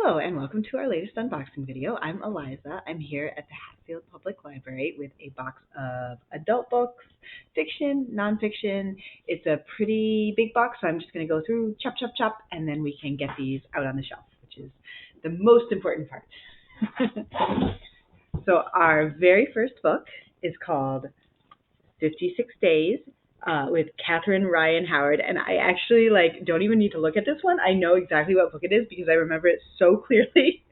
Hello and welcome to our latest unboxing video. I'm Eliza. I'm here at the Hatfield Public Library with a box of adult books, fiction, nonfiction. It's a pretty big box, so I'm just going to go through chop, chop, chop, and then we can get these out on the shelf, which is the most important part. So our very first book is called 56 Days. With Catherine Ryan Howard, and I actually don't even need to look at this one. I know exactly what book it is because I remember it so clearly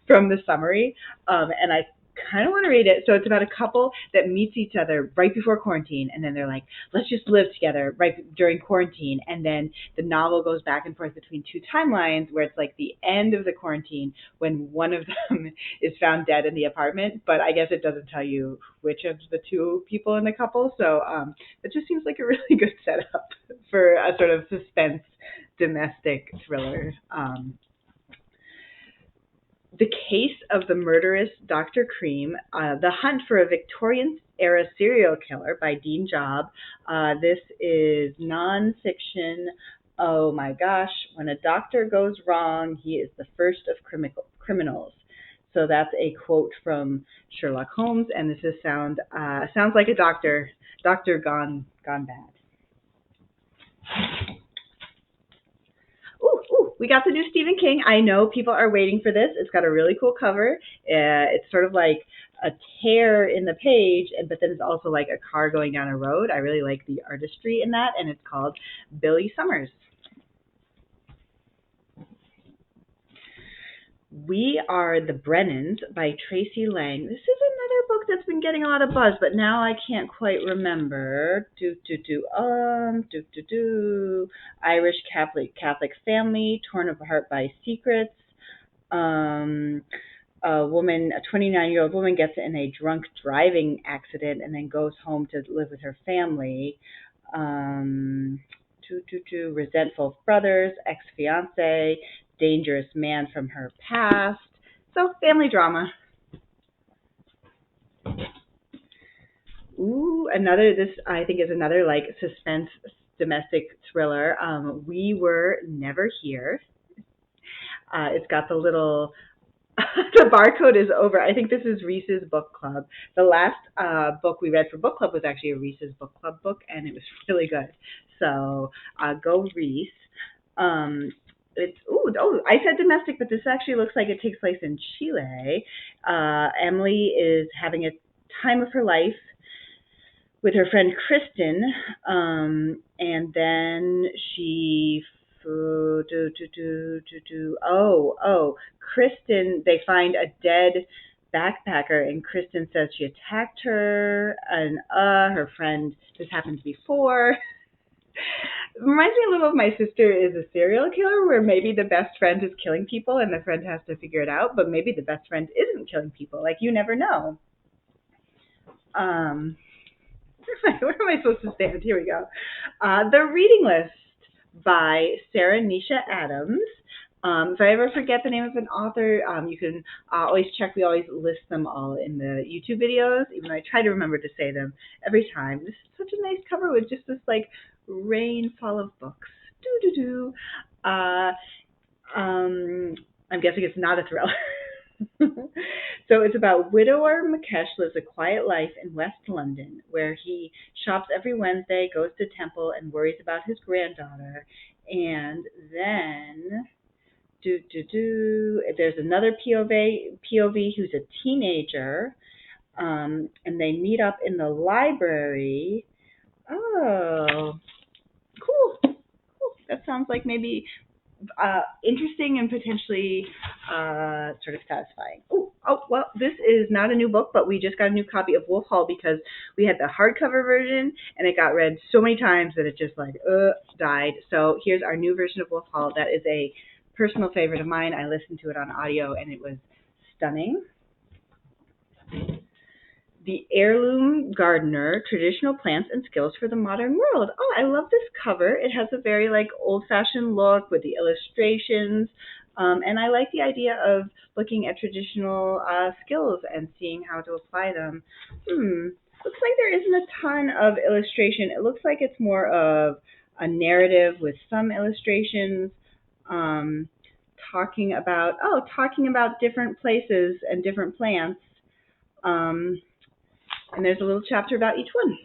from the summary, and I kind of want to read it. So it's about a couple that meets each other right before quarantine, and then they're like, let's just live together right during quarantine, and then the novel goes back and forth between two timelines where it's like the end of the quarantine when one of them is found dead in the apartment, but I guess it doesn't tell you which of the two people in the couple, so it just seems like a really good setup for a sort of suspense domestic thriller. The Case of the Murderous Dr. Cream, The Hunt for a Victorian-Era Serial Killer by Dean Job. This is nonfiction. Oh my gosh, when a doctor goes wrong, he is the first of criminals. So that's a quote from Sherlock Holmes, and this is sounds like a doctor gone bad. Ooh, we got the new Stephen King. I know people are waiting for this. It's got a really cool cover. It's sort of like a tear in the page, but then it's also like a car going down a road. I really like the artistry in that, and it's called Billy Summers. We Are the Brennans by Tracy Lang. This is another book that's been getting a lot of buzz, but now I can't quite remember. Irish Catholic family torn apart by secrets. A 29-year-old woman gets in a drunk driving accident and then goes home to live with her family. Resentful brothers, ex-fiance, dangerous man from her past. So family drama. Ooh, this I think is another suspense domestic thriller. We Were Never Here. It's got the little the barcode is over. I think this is Reese's book club. The last book we read for book club was actually a Reese's book club book, and it was really good. So go Reese. I said domestic, but this actually looks like it takes place in Chile. Emily is having a time of her life with her friend Kristen, and then she Kristen, they find a dead backpacker, and Kristen says she attacked her, and her friend, this happens before. Reminds me a little of My Sister is a Serial Killer, where maybe the best friend is killing people and the friend has to figure it out, but maybe the best friend isn't killing people. You never know. Where am I supposed to stand? Here we go. The Reading List by Sarah Nisha Adams. If I ever forget the name of an author, you can always check. We always list them all in the YouTube videos, even though I try to remember to say them every time. This is such a nice cover with just this rainfall of books. I'm guessing it's not a thriller. So it's about widower Mukesh lives a quiet life in West London, where he shops every Wednesday, goes to temple, and worries about his granddaughter. And then there's another POV who's a teenager, and they meet up in the library. Oh, cool. That sounds like maybe interesting and potentially sort of satisfying. Well, this is not a new book, but we just got a new copy of Wolf Hall because we had the hardcover version and it got read so many times that it just died. So here's our new version of Wolf Hall. That is a personal favorite of mine. I listened to it on audio and it was stunning. The Heirloom Gardener, Traditional Plants and Skills for the Modern World. Oh, I love this cover. It has a very old-fashioned look with the illustrations. And I like the idea of looking at traditional skills and seeing how to apply them. Looks like there isn't a ton of illustration. It looks like it's more of a narrative with some illustrations. talking about different places and different plants. And there's a little chapter about each one.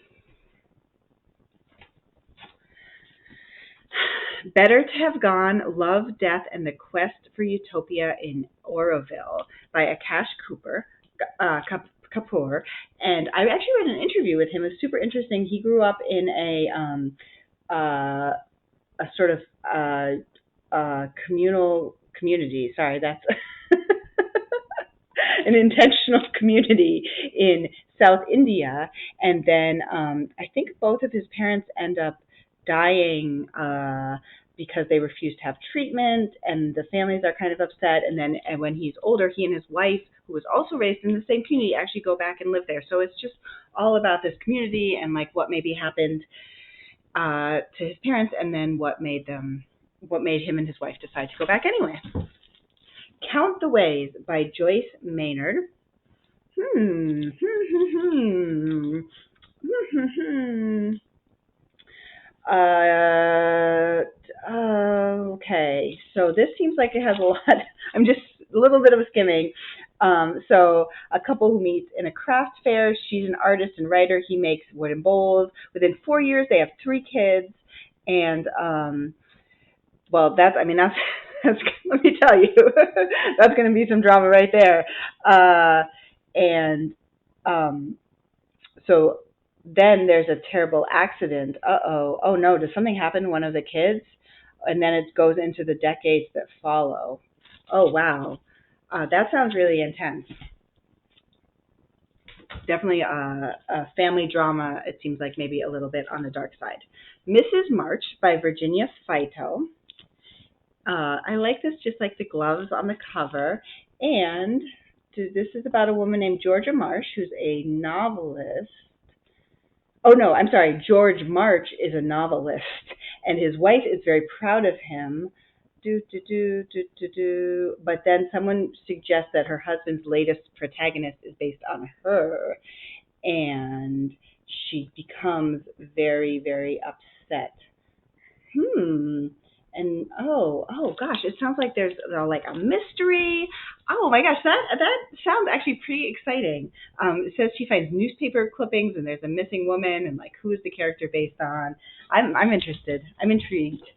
Better to Have Gone, Love, Death, and the Quest for Utopia in Oroville by Akash Kapur. And I actually read an interview with him. It was super interesting. He grew up in a sort of communal community. Sorry, that's an intentional community in South India. And then I think both of his parents end up dying because they refuse to have treatment, and the families are kind of upset. And when he's older, he and his wife, who was also raised in the same community, actually go back and live there. So it's just all about this community and like what maybe happened to his parents, and then what made him and his wife decide to go back anyway. Count the Ways by Joyce Maynard. Okay, so this seems like it has a lot. I'm just a little bit of a skimming. So a couple who meets in a craft fair. She's an artist and writer. He makes wooden bowls. Within 4 years, they have 3 kids. And, well, that's let me tell you, that's going to be some drama right there. So then there's a terrible accident. Oh no, does something happen to one of the kids? And then it goes into the decades that follow. Oh, wow. That sounds really intense. Definitely a family drama. It seems like maybe a little bit on the dark side. Mrs. March by Virginia Feito. I like this just like the gloves on the cover. And this is about a woman named Georgia Marsh, who's a novelist. Oh, no, I'm sorry. George March is a novelist, and his wife is very proud of him. But then someone suggests that her husband's latest protagonist is based on her, and she becomes very, very upset. And oh gosh, it sounds like there's like a mystery. Oh my gosh, that sounds actually pretty exciting. It says she finds newspaper clippings and there's a missing woman, and like who is the character based on? I'm interested. I'm intrigued.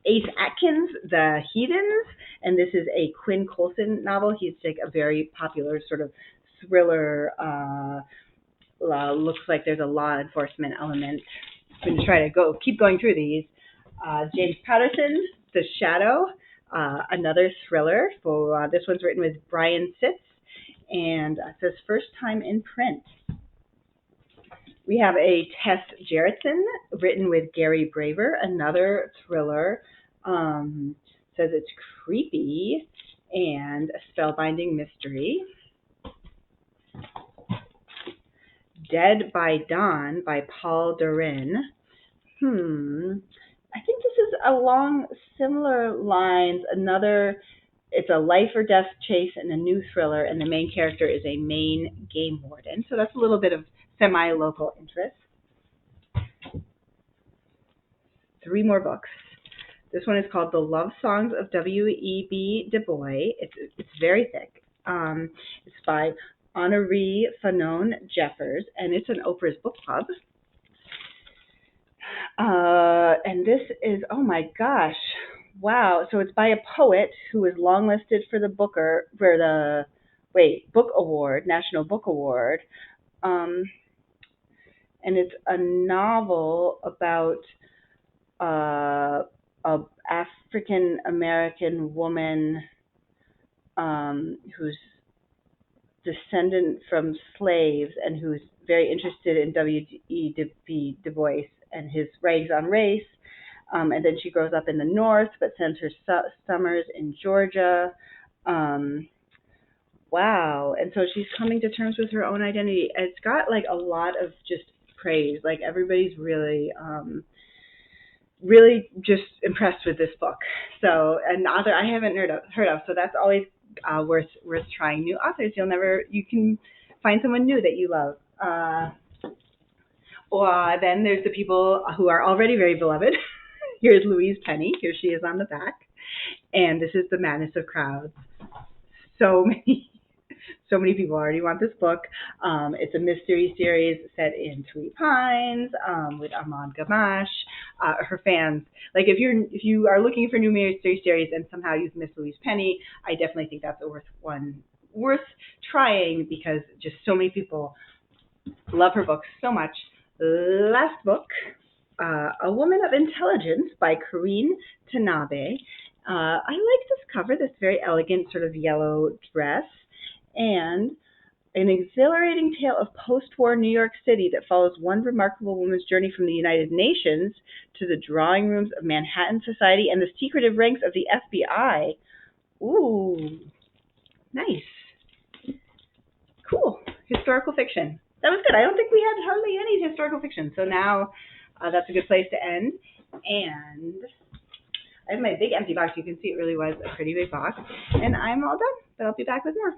Ace Atkins, The Heathens, and this is a Quinn Coulson novel. He's like a very popular sort of thriller. Looks like there's a law enforcement element. I'm going to try to keep going through these. James Patterson, The Shadow, another thriller. For this one's written with Brian Sitz, and it says first time in print. We have a Tess Gerritsen, written with Gary Braver, another thriller. Says it's creepy and a spellbinding mystery. Dead by Dawn by Paul Doiron. I think this is along similar lines. It's a life or death chase and a new thriller, and the main character is a Maine game warden. So that's a little bit of semi-local interest. 3 more books. This one is called The Love Songs of W.E.B. Dubois. It's very thick. It's by Honoree Fannonne Jeffers, and it's an Oprah's Book Club. And this is, oh my gosh, wow. So it's by a poet who was longlisted for the Book Award, National Book Award. And it's a novel about a African American woman who's descendant from slaves and who's very interested in W.E.B. Dubois and his writings on race. And then she grows up in the North, but spends her summers in Georgia. Wow. And so she's coming to terms with her own identity. It's got like a lot of just praise. Like everybody's really, really just impressed with this book. So an author I haven't heard of. So that's always worth trying. New authors, you can find someone new that you love. Then there's the people who are already very beloved. Here's Louise Penny. Here she is on the back. And this is The Madness of Crowds. So many people already want this book. It's a mystery series set in Sweet Pines with Armand Gamache. Her fans, like if you are looking for new mystery series and somehow you've missed Louise Penny, I definitely think that's worth trying because just so many people love her books so much. Last book, A Woman of Intelligence by Karine Tanabe. I like this cover, this very elegant sort of yellow dress, and an exhilarating tale of post-war New York City that follows one remarkable woman's journey from the United Nations to the drawing rooms of Manhattan society and the secretive ranks of the FBI. Ooh, nice. Cool. Historical fiction. That was good. I don't think we had hardly any historical fiction, so now that's a good place to end. And I have my big empty box. You can see it really was a pretty big box. And I'm all done, but I'll be back with more.